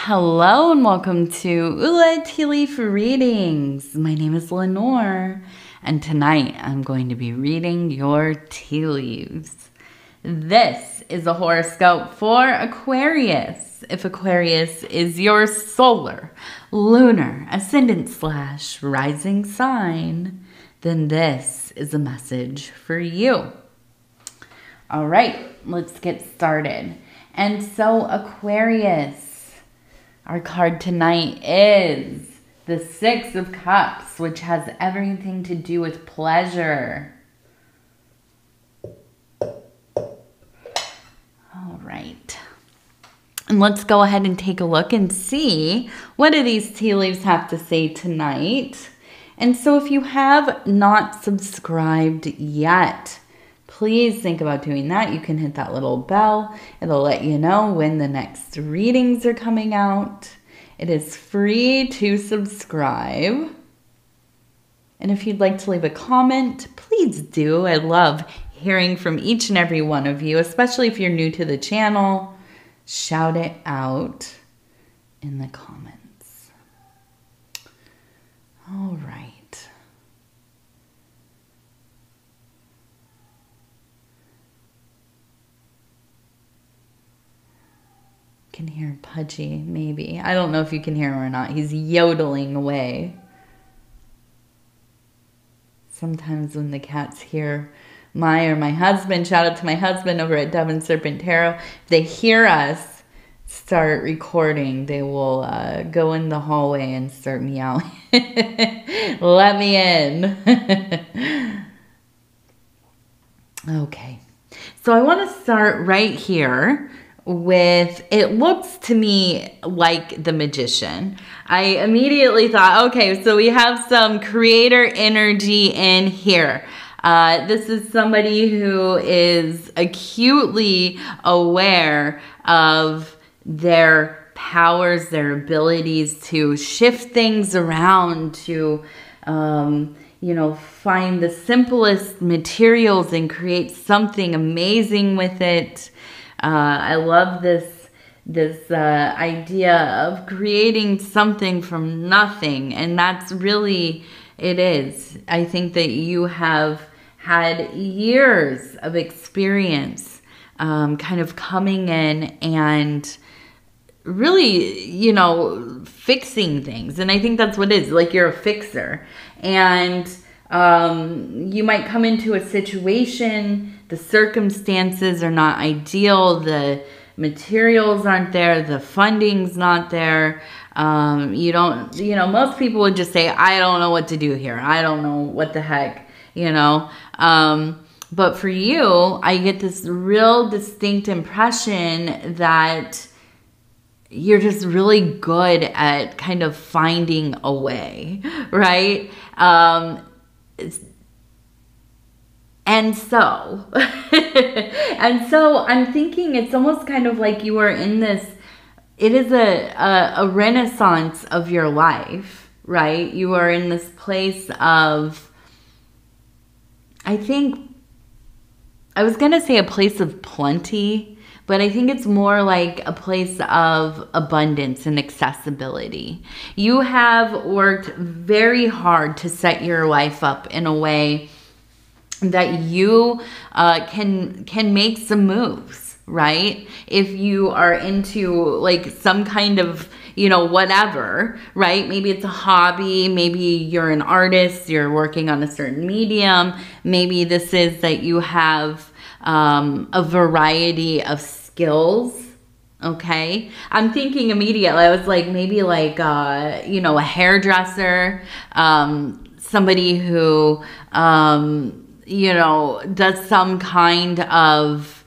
Hello and welcome to Ula Tea Leaf Readings. My name is Lenor, and tonight I'm going to be reading your tea leaves. This is a horoscope for Aquarius. If Aquarius is your solar, lunar, ascendant / rising sign, then this is a message for you. All right, let's get started. And so Aquarius, our card tonight is the 6 of Cups, which has everything to do with pleasure. All right. And let's go ahead and take a look and see what do these tea leaves have to say tonight. And so if you have not subscribed yet, please think about doing that. You can hit that little bell. It'll let you know when the next readings are coming out. It is free to subscribe. And if you'd like to leave a comment, please do. I love hearing from each and every one of you, especially if you're new to the channel. Shout it out in the comments. All right. Can hear Pudgy, maybe. I don't know if you can hear him or not. He's yodeling away. Sometimes when the cats hear my husband, shout out to my husband over at Dove and Serpent Tarot, if they hear us start recording, they will go in the hallway and start meowing. Let me in. Okay. So I want to start right here with, it looks to me like the Magician. I immediately thought, okay, so we have some creator energy in here. This is somebody who is acutely aware of their powers, their abilities to shift things around, to find the simplest materials and create something amazing with it. I love this idea of creating something from nothing, and that's really, it is. I think that you have had years of experience kind of coming in and really, fixing things. And I think that's what it is, like you're a fixer. And you might come into a situation, the circumstances are not ideal, the materials aren't there, the funding's not there. Most people would just say, I don't know what to do here. I don't know what the heck, But for you, I get this real distinct impression that you're just really good at kind of finding a way, right? And so I'm thinking it's almost kind of like you are in this, it is a renaissance of your life, right? You are in this place of, I think, I was going to say a place of plenty, but I think it's more like a place of abundance and accessibility. You have worked very hard to set your life up in a way that you can make some moves, right? If you are into like some kind of, whatever, right? Maybe it's a hobby. Maybe you're an artist. You're working on a certain medium. Maybe this is that you have a variety of skills. Okay. I'm thinking immediately, I was like, maybe like, a hairdresser, somebody who, does some kind of,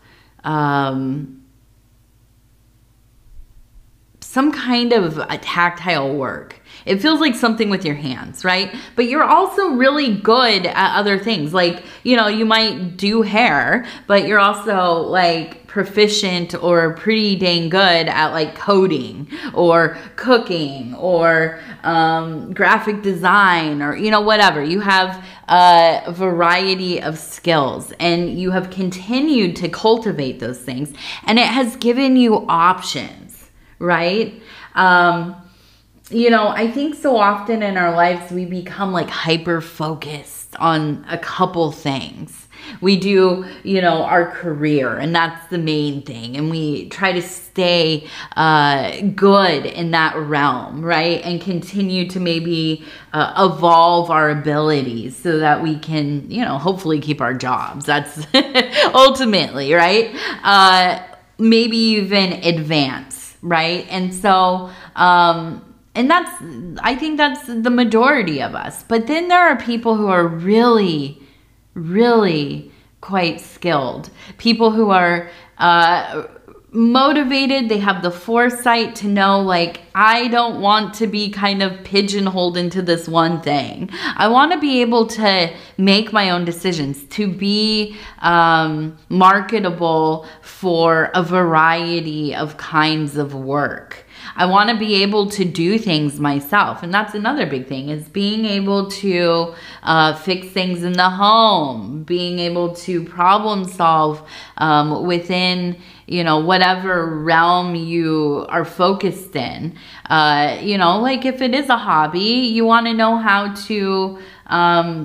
a tactile work. It feels like something with your hands, right? But you're also really good at other things. Like, you might do hair, but you're also like proficient or pretty dang good at like coding or cooking or graphic design or, whatever. You have a variety of skills and you have continued to cultivate those things, and it has given you options, right? You know, I think so often in our lives we become like hyper focused on a couple things. We do, you know, our career, and that's the main thing. And we try to stay good in that realm, right? And continue to maybe evolve our abilities so that we can, you know, hopefully keep our jobs. That's ultimately, right? Maybe even advance, right? And so, and I think that's the majority of us. But then there are people who are really quite skilled. People who are motivated. They have the foresight to know, like, I don't want to be kind of pigeonholed into this one thing. I want to be able to make my own decisions, to be marketable for a variety of kinds of work. I want to be able to do things myself. And that's another big thing, is being able to fix things in the home, being able to problem solve within, you know, whatever realm you are focused in. You know, like if it is a hobby, you want to know how to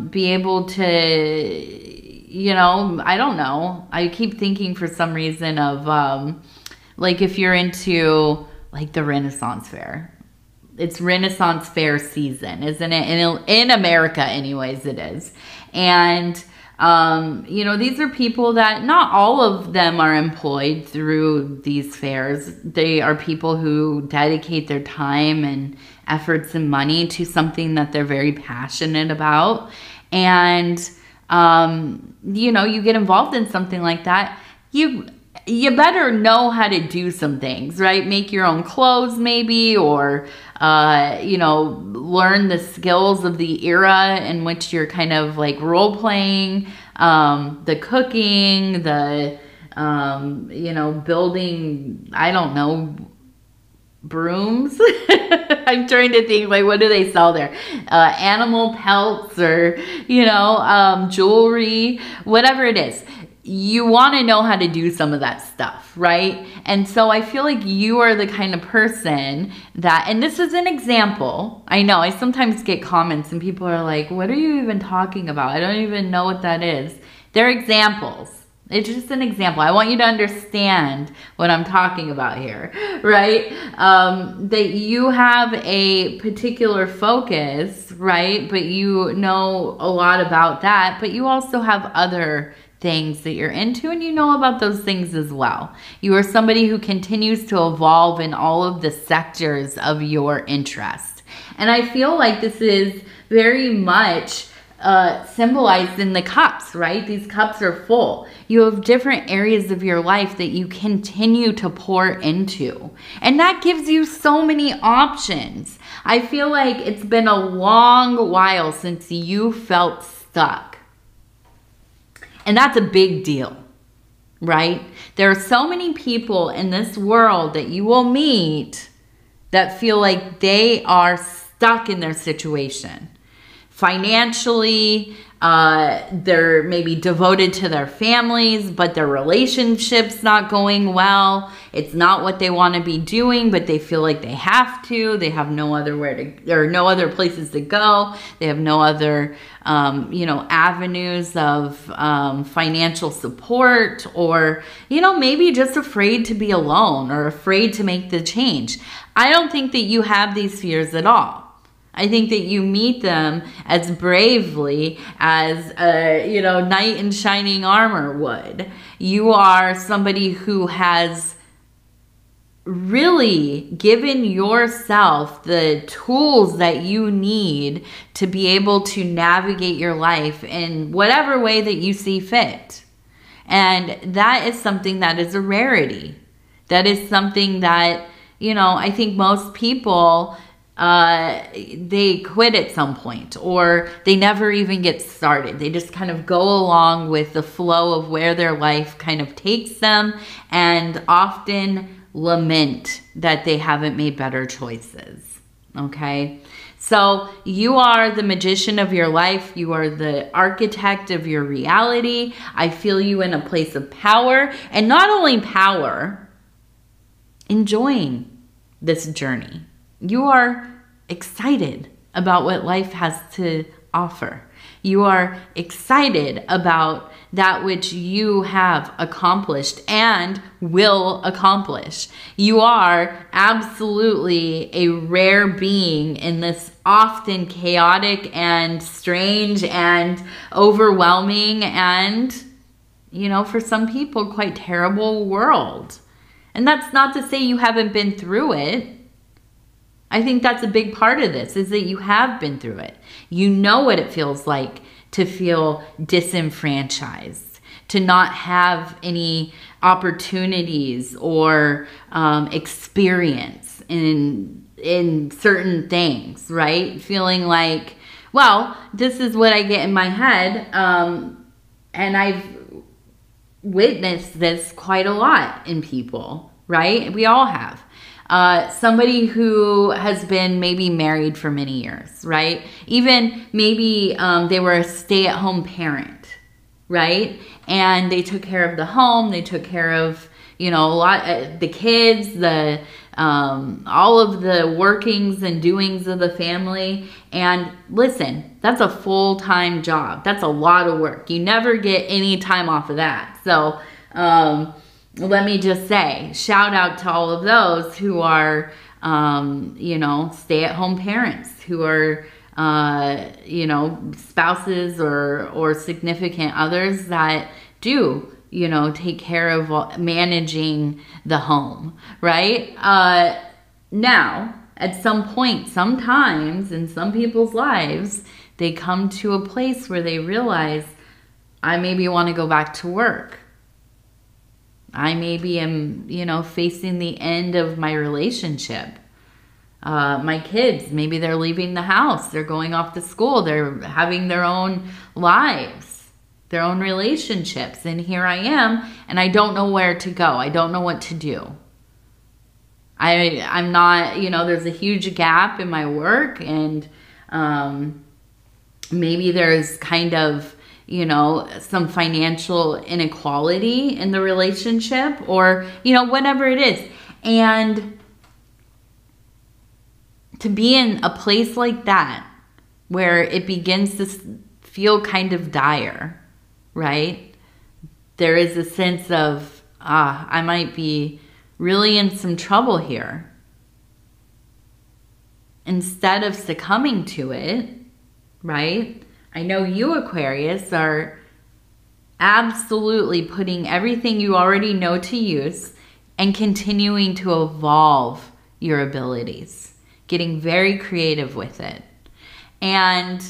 be able to, you know, I don't know. I keep thinking for some reason of like if you're into like the Renaissance Fair. It's Renaissance Fair season, isn't it? In America anyways, it is. And, you know, these are people that not all of them are employed through these fairs. They are people who dedicate their time and efforts and money to something that they're very passionate about. And, you know, you get involved in something like that, you better know how to do some things, right? Make your own clothes maybe, or, you know, learn the skills of the era in which you're kind of like role playing, the cooking, the, you know, building, I don't know, brooms. I'm trying to think, like, what do they sell there? Animal pelts, or, you know, jewelry, whatever it is. You want to know how to do some of that stuff, right? And so I feel like you are the kind of person that, and this is an example. I know I sometimes get comments and people are like, what are you even talking about? I don't even know what that is. They're examples. It's just an example. I want you to understand what I'm talking about here, right? That you have a particular focus, right? But you know a lot about that, but you also have other things that you're into, and you know about those things as well. You are somebody who continues to evolve in all of the sectors of your interest. And I feel like this is very much symbolized in the cups, right? These cups are full. You have different areas of your life that you continue to pour into. And that gives you so many options. I feel like it's been a long while since you felt stuck. And that's a big deal, right? There are so many people in this world that you will meet that feel like they are stuck in their situation. Financially, they're maybe devoted to their families, but their relationship's not going well. It's not what they want to be doing, but they feel like they have to. They have no other no other places to go. They have no other, you know, avenues of financial support, or, you know, maybe just afraid to be alone or afraid to make the change. I don't think that you have these fears at all. I think that you meet them as bravely as a, you know, knight in shining armor would. You are somebody who has really given yourself the tools that you need to be able to navigate your life in whatever way that you see fit. And that is something that is a rarity. That is something that, you know, I think most people, they quit at some point, or they never even get started. They just kind of go along with the flow of where their life kind of takes them, and often lament that they haven't made better choices. Okay? So you are the magician of your life. You are the architect of your reality. I feel you in a place of power, and not only power, enjoying this journey. You are excited about what life has to offer. You are excited about that which you have accomplished and will accomplish. You are absolutely a rare being in this often chaotic and strange and overwhelming and, you know, for some people, quite terrible world. And that's not to say you haven't been through it. I think that's a big part of this, is that you have been through it. You know what it feels like to feel disenfranchised, to not have any opportunities or experience in certain things, right? Feeling like, well, this is what I get in my head, and I've witnessed this quite a lot in people, right? We all have. Somebody who has been maybe married for many years, right? Even maybe they were a stay-at-home parent, right? And they took care of the home, they took care of, you know, a lot the kids, the all of the workings and doings of the family. And listen, that's a full-time job. That's a lot of work. You never get any time off of that. So, let me just say, shout out to all of those who are, you know, stay-at-home parents, who are, you know, spouses or significant others that do, you know, take care of managing the home, right? Now, at some point, sometimes in some people's lives, they come to a place where they realize, I maybe want to go back to work. I maybe am, you know, facing the end of my relationship. My kids, maybe they're leaving the house. They're going off to school. They're having their own lives, their own relationships. And here I am, and I don't know where to go. I don't know what to do. I'm not, you know, there's a huge gap in my work, and maybe there's kind of, you know, some financial inequality in the relationship, or, you know, whatever it is. And to be in a place like that, where it begins to feel kind of dire, right? There is a sense of, I might be really in some trouble here. Instead of succumbing to it, right? I know you, Aquarius, are absolutely putting everything you already know to use and continuing to evolve your abilities, getting very creative with it, and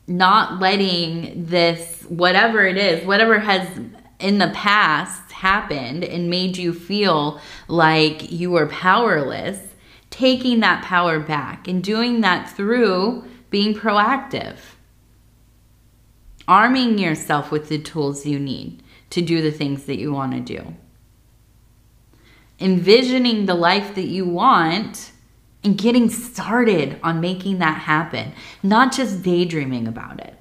not letting this, whatever it is, whatever has in the past happened and made you feel like you were powerless, taking that power back and doing that through being proactive. Arming yourself with the tools you need to do the things that you want to do. Envisioning the life that you want and getting started on making that happen. Not just daydreaming about it.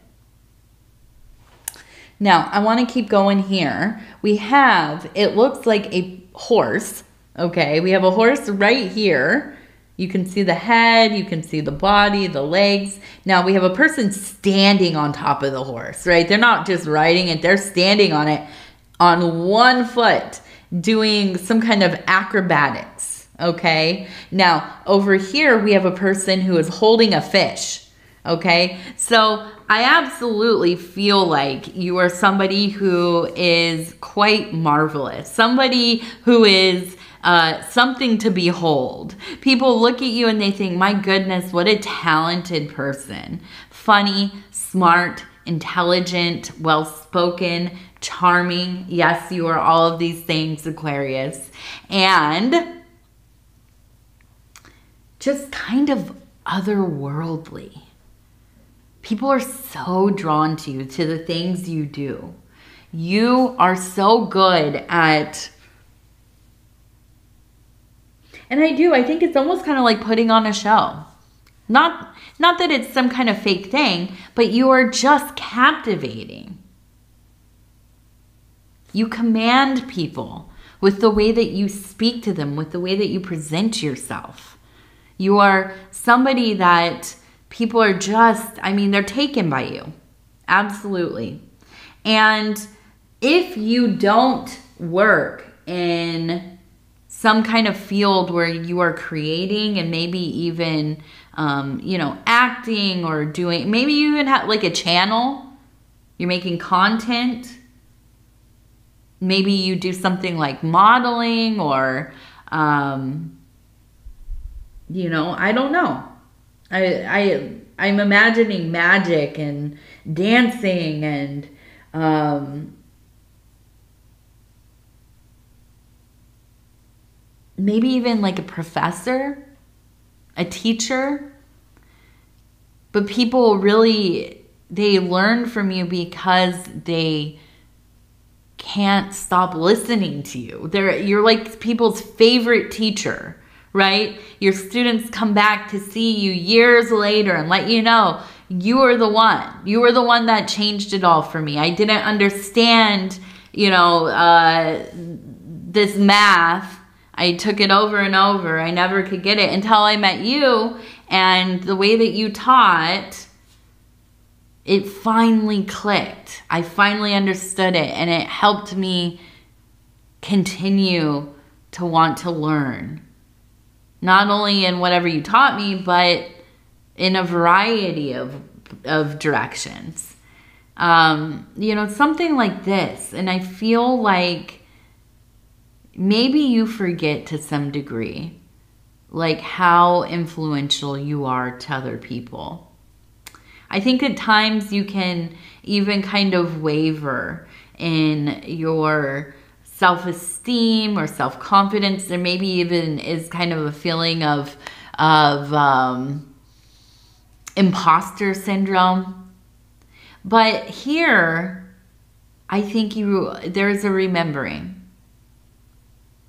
Now, I want to keep going here. We have, it looks like a horse, okay? We have a horse right here. You can see the head, you can see the body, the legs. Now we have a person standing on top of the horse, right? They're not just riding it, they're standing on it on one foot, doing some kind of acrobatics, okay? Now over here we have a person who is holding a fish, okay? So I absolutely feel like you are somebody who is quite marvelous, somebody who is something to behold. People look at you and they think, my goodness, what a talented person. Funny, smart, intelligent, well-spoken, charming. Yes, you are all of these things, Aquarius. And just kind of otherworldly. People are so drawn to you, to the things you do. You are so good at... And I think it's almost kind of like putting on a show. Not that it's some kind of fake thing, but you are just captivating. You command people with the way that you speak to them, with the way that you present yourself. You are somebody that people are just, I mean, they're taken by you. Absolutely. And if you don't work in some kind of field where you are creating and maybe even, you know, acting or doing, maybe you even have like a channel, you're making content. Maybe you do something like modeling or, you know, I don't know. I'm imagining magic and dancing and, maybe even like a professor, a teacher. But people really, they learn from you because they can't stop listening to you. You're like people's favorite teacher, right? Your students come back to see you years later and let you know, you are the one. You were the one that changed it all for me. I didn't understand, you know, this math. I took it over and over. I never could get it until I met you, and the way that you taught, it finally clicked. I finally understood it, and it helped me continue to want to learn. Not only in whatever you taught me, but in a variety of directions. You know, something like this. And I feel like maybe you forget to some degree, like how influential you are to other people. I think at times you can even kind of waver in your self-esteem or self-confidence. There maybe even is kind of a feeling of imposter syndrome. But here, I think there's a remembering.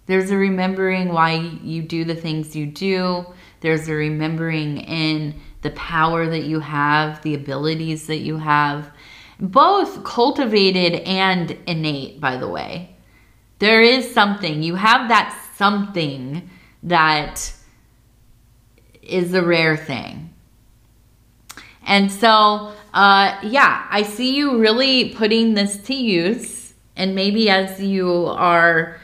There's a remembering why you do the things you do. There's a remembering in the power that you have, the abilities that you have, both cultivated and innate, by the way. There is something. You have that something that is a rare thing. And so, yeah, I see you really putting this to use. And maybe as you are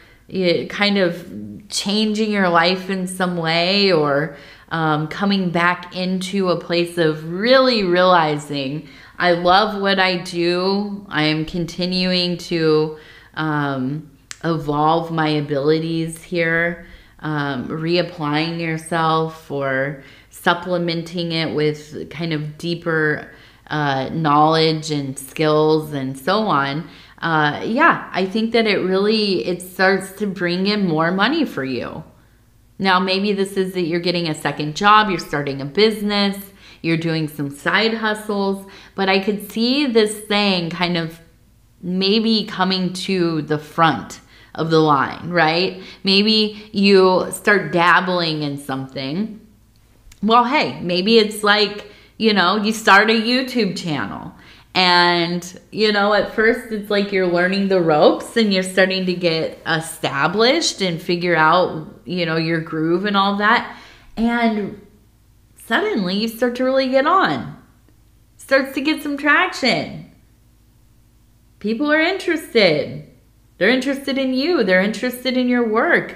kind of changing your life in some way, or coming back into a place of really realizing, I love what I do. I am continuing to evolve my abilities here, reapplying yourself or supplementing it with kind of deeper knowledge and skills and so on. Yeah, I think that it starts to bring in more money for you. Now, maybe this is that you're getting a second job, you're starting a business, you're doing some side hustles, but I could see this thing kind of maybe coming to the front of the line, right? Maybe you start dabbling in something. Well, hey, maybe it's like, you know, you start a YouTube channel. And, you know, at first it's like you're learning the ropes and you're starting to get established and figure out, you know, your groove and all that. And suddenly you start to really get on. Starts to get some traction. People are interested. They're interested in you. They're interested in your work.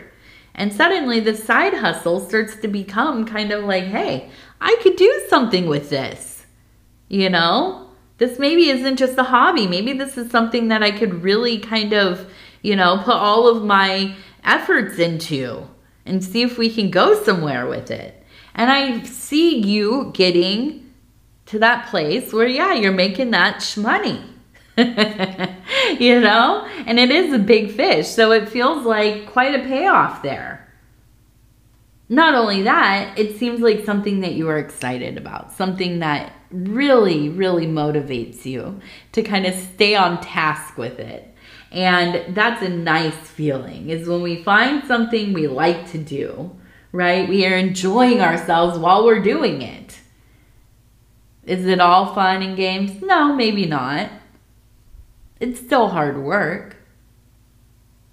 And suddenly the side hustle starts to become kind of like, hey, I could do something with this, you know? This maybe isn't just a hobby. Maybe this is something that I could really kind of, you know, put all of my efforts into and see if we can go somewhere with it. And I see you getting to that place where, yeah, you're making that shmoney, you know? And it is a big fish, so it feels like quite a payoff there. Not only that, it seems like something that you are excited about, something that really, really motivates you to kind of stay on task with it. And that's a nice feeling, is when we find something we like to do, right? We are enjoying ourselves while we're doing it. Is it all fun and games? No, maybe not. It's still hard work,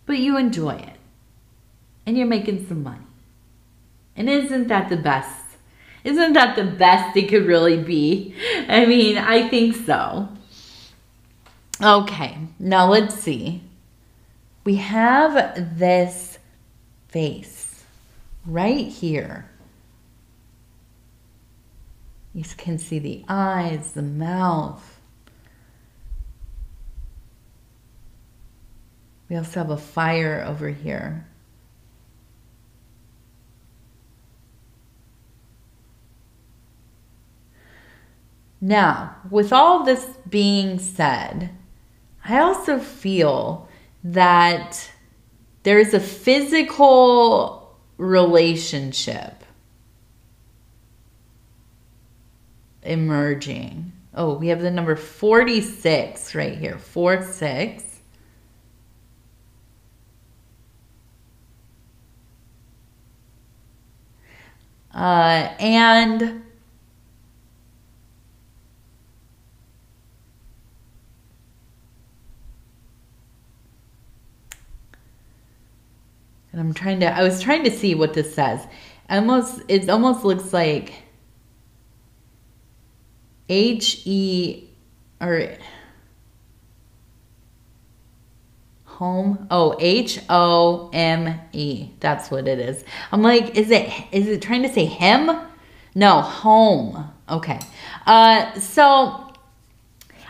but you enjoy it. and you're making some money. And isn't that the best? Isn't that the best it could really be? I mean, I think so. Okay, now let's see. We have this face right here. You can see the eyes, the mouth. We also have a fire over here. Now, with all this being said, I also feel that there's a physical relationship emerging. Oh, we have the number 46 right here. 46. And I was trying to see what this says. It almost looks like home. Oh, HOME. That's what it is. I'm like, is it trying to say him? No, home. Okay. So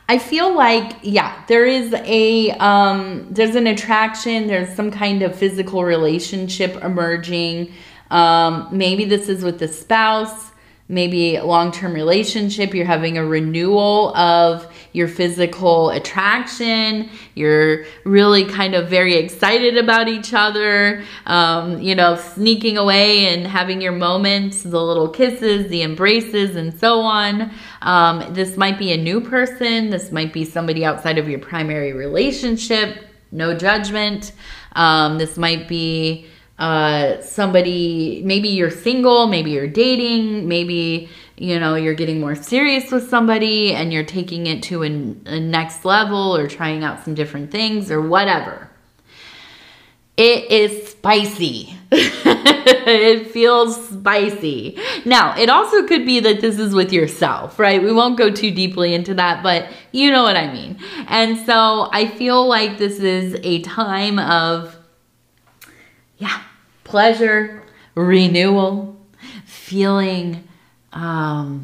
I feel like, yeah, there is there's an attraction. There's some kind of physical relationship emerging. Maybe this is with the spouse, maybe a long-term relationship. You're having a renewal of your physical attraction. You're really kind of very excited about each other, you know, sneaking away and having your moments, the little kisses, the embraces, and so on. This might be a new person. This might be somebody outside of your primary relationship. No judgment. This might be somebody, maybe you're single, maybe you're dating, maybe, you know, you're getting more serious with somebody and you're taking it to a next level or trying out some different things or whatever. It is spicy. It feels spicy. Now, it also could be that this is with yourself, right? We won't go too deeply into that, but you know what I mean. And so I feel like this is a time of, yeah, pleasure, renewal, feeling the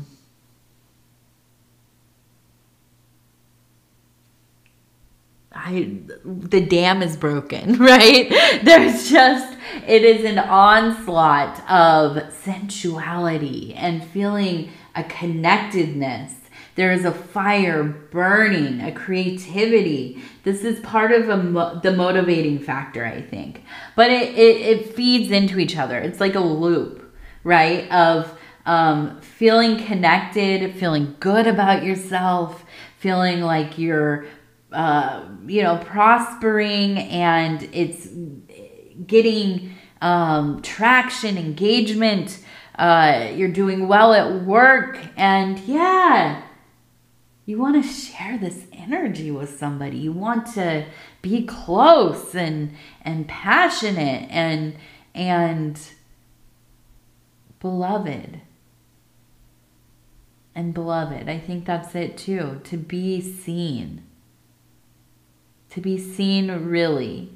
dam is broken, right? It is an onslaught of sensuality and feeling a connectedness. There is a fire burning, a creativity. This is part of the motivating factor, I think. But it feeds into each other. It's like a loop, right? Of feeling connected, feeling good about yourself, feeling like you're, you know, prospering, and it's getting traction, engagement. You're doing well at work, and yeah, you want to share this energy with somebody. You want to be close and passionate and beloved. And beloved, I think that's it too. To be seen. To be seen really.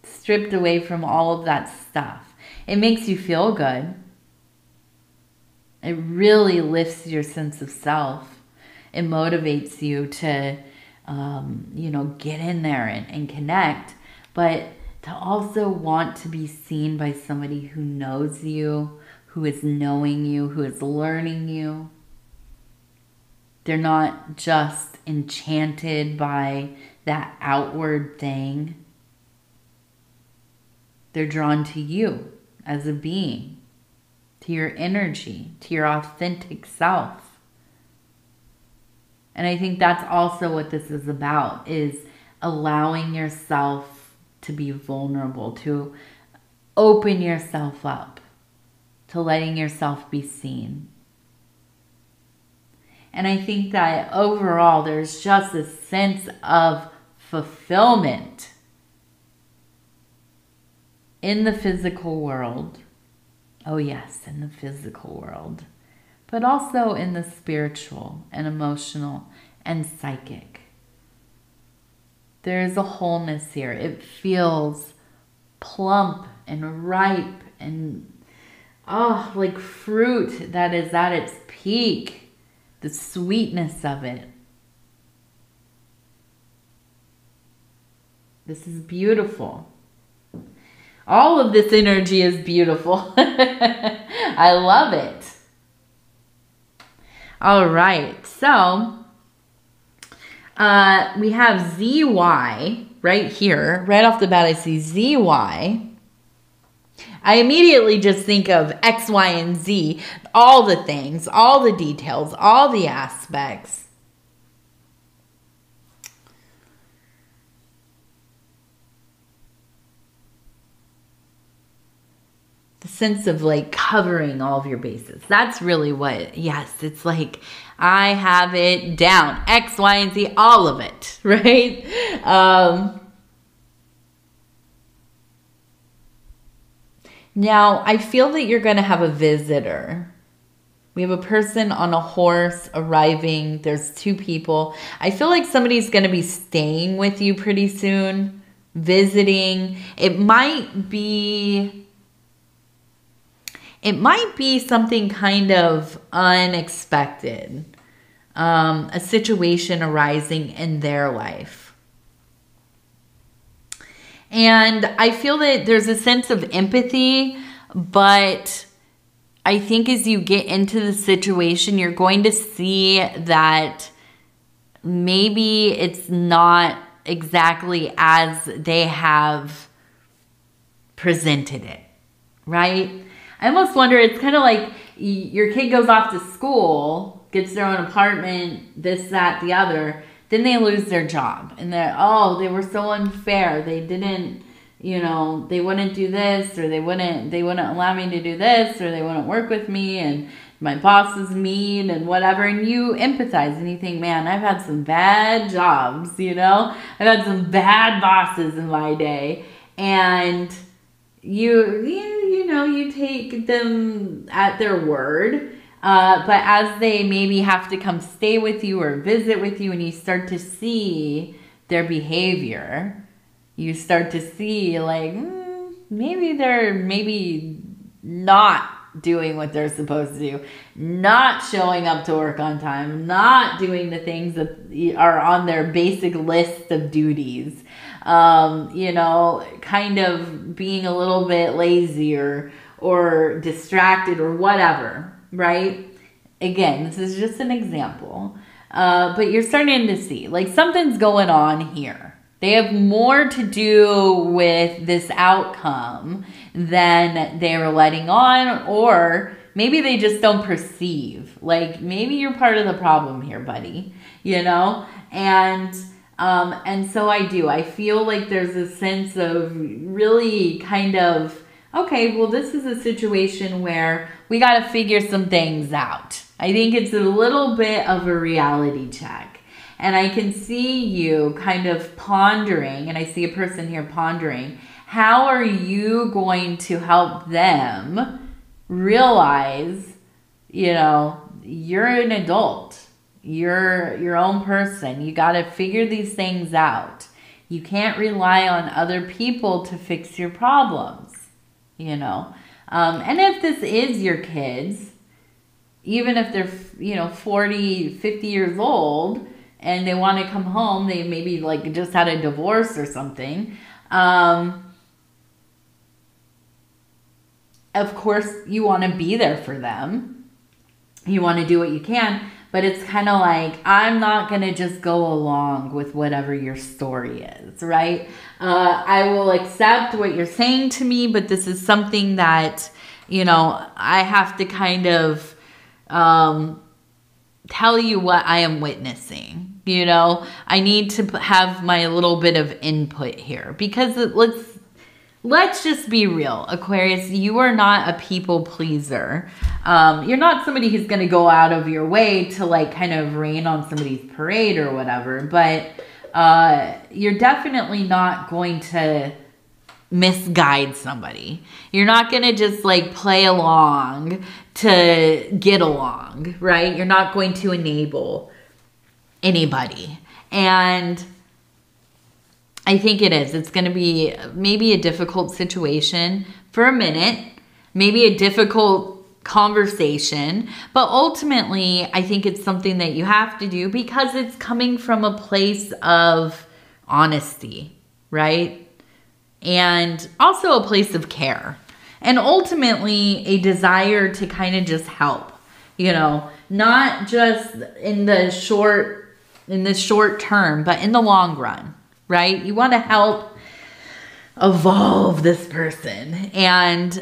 Stripped away from all of that stuff. It makes you feel good. It really lifts your sense of self. It motivates you to, you know, get in there and connect. But to also want to be seen by somebody who knows you, who is knowing you, who is learning you. They're not just enchanted by that outward thing. They're drawn to you as a being, to your energy, to your authentic self. And I think that's also what this is about, is allowing yourself to be vulnerable, to open yourself up, to letting yourself be seen. And I think that overall, there's just a sense of fulfillment in the physical world. Oh yes, in the physical world. But also in the spiritual and emotional and psychic. There's a wholeness here. It feels plump and ripe and like fruit that is at its peak. The sweetness of it. This is beautiful. All of this energy is beautiful. I love it. All right, so we have ZY right here. Right off the bat, I see ZY. I immediately just think of X, Y, and Z. All the things, all the details, all the aspects. The sense of like covering all of your bases. That's really what, yes, it's like I have it down. X, Y, and Z, all of it, right? Now, I feel that you're going to have a visitor. We have a person on a horse arriving. There's two people. I feel like somebody's going to be staying with you pretty soon, visiting. It might be something kind of unexpected, a situation arising in their life. And I feel that there's a sense of empathy, but I think as you get into the situation, you're going to see that maybe it's not exactly as they have presented it, right? I almost wonder, it's kind of like your kid goes off to school, gets their own apartment, this, that, the other, then they lose their job. And they were so unfair. They didn't, they wouldn't do this, or they wouldn't allow me to do this, or they wouldn't work with me, and my boss is mean and whatever. And you empathize and you think, man, I've had some bad jobs, I've had some bad bosses in my day. And you take them at their word. But as they maybe have to come stay with you or visit with you, and you start to see their behavior, you start to see like, maybe they're not doing what they're supposed to do, not showing up to work on time, not doing the things that are on their basic list of duties, kind of being a little bit lazy or distracted or whatever. Right? Again, this is just an example. But you're starting to see, like, something's going on here. They have more to do with this outcome than they are letting on, or maybe they just don't perceive. Like, maybe you're part of the problem here, buddy. And so I feel like there's a sense of really kind of, okay, well, this is a situation where we got to figure some things out. I think it's a little bit of a reality check. And I can see you kind of pondering, and I see a person here pondering, how are you going to help them realize, you're an adult. You're your own person. You got to figure these things out. You can't rely on other people to fix your problems. And if this is your kids, even if they're, 40, 50 years old and they want to come home, they maybe like just had a divorce or something. Of course, you want to be there for them. You want to do what you can, but it's kind of like, I'm not going to just go along with whatever your story is, right? I will accept what you're saying to me, but this is something that, I have to kind of tell you what I am witnessing. I need to have my little bit of input here, because let's just be real, Aquarius. You are not a people pleaser. You're not somebody who's going to go out of your way to like kind of rain on somebody's parade or whatever, but you're definitely not going to misguide somebody. You're not going to just like play along to get along, right? You're not going to enable anybody. And I think it's going to be maybe a difficult situation for a minute, maybe a difficult conversation, but ultimately I think it's something that you have to do because it's coming from a place of honesty, right? And also a place of care, and ultimately a desire to kind of just help, you know, not just in the short term, but in the long run, right? You want to help evolve this person. And,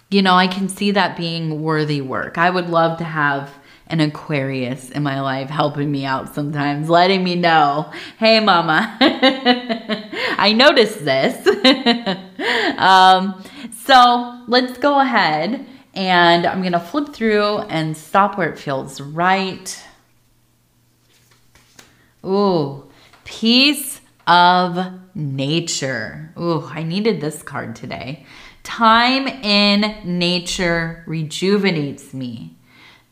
you know, I can see that being worthy work. I would love to have an Aquarius in my life helping me out sometimes, letting me know, hey, mama, I noticed this. So let's go ahead and I'm going to flip through and stop where it feels right. Ooh, peace of nature. Ooh, I needed this card today. Time in nature rejuvenates me.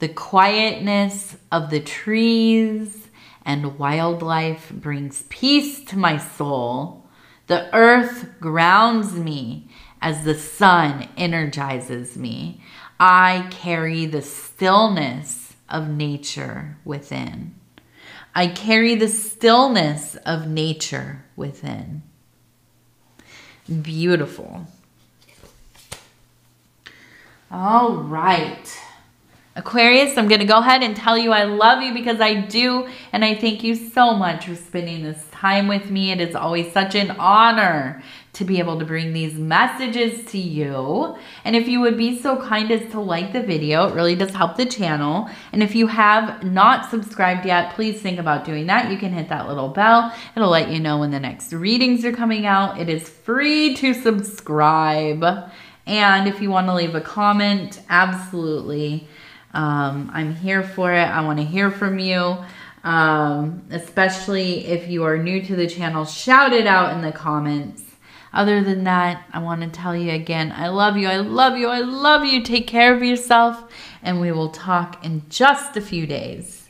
The quietness of the trees and wildlife brings peace to my soul. The earth grounds me as the sun energizes me. I carry the stillness of nature within. I carry the stillness of nature within. Beautiful. All right. Aquarius, I'm going to go ahead and tell you I love you because I do. And I thank you so much for spending this time with me. It is always such an honor to be able to bring these messages to you. And if you would be so kind as to like the video, it really does help the channel. And if you have not subscribed yet, please think about doing that. You can hit that little bell. It'll let you know when the next readings are coming out. It is free to subscribe. And if you want to leave a comment, absolutely. I'm here for it. I want to hear from you. Especially if you are new to the channel, shout it out in the comments. Other than that, I want to tell you again, I love you, I love you, I love you. Take care of yourself, and we will talk in just a few days.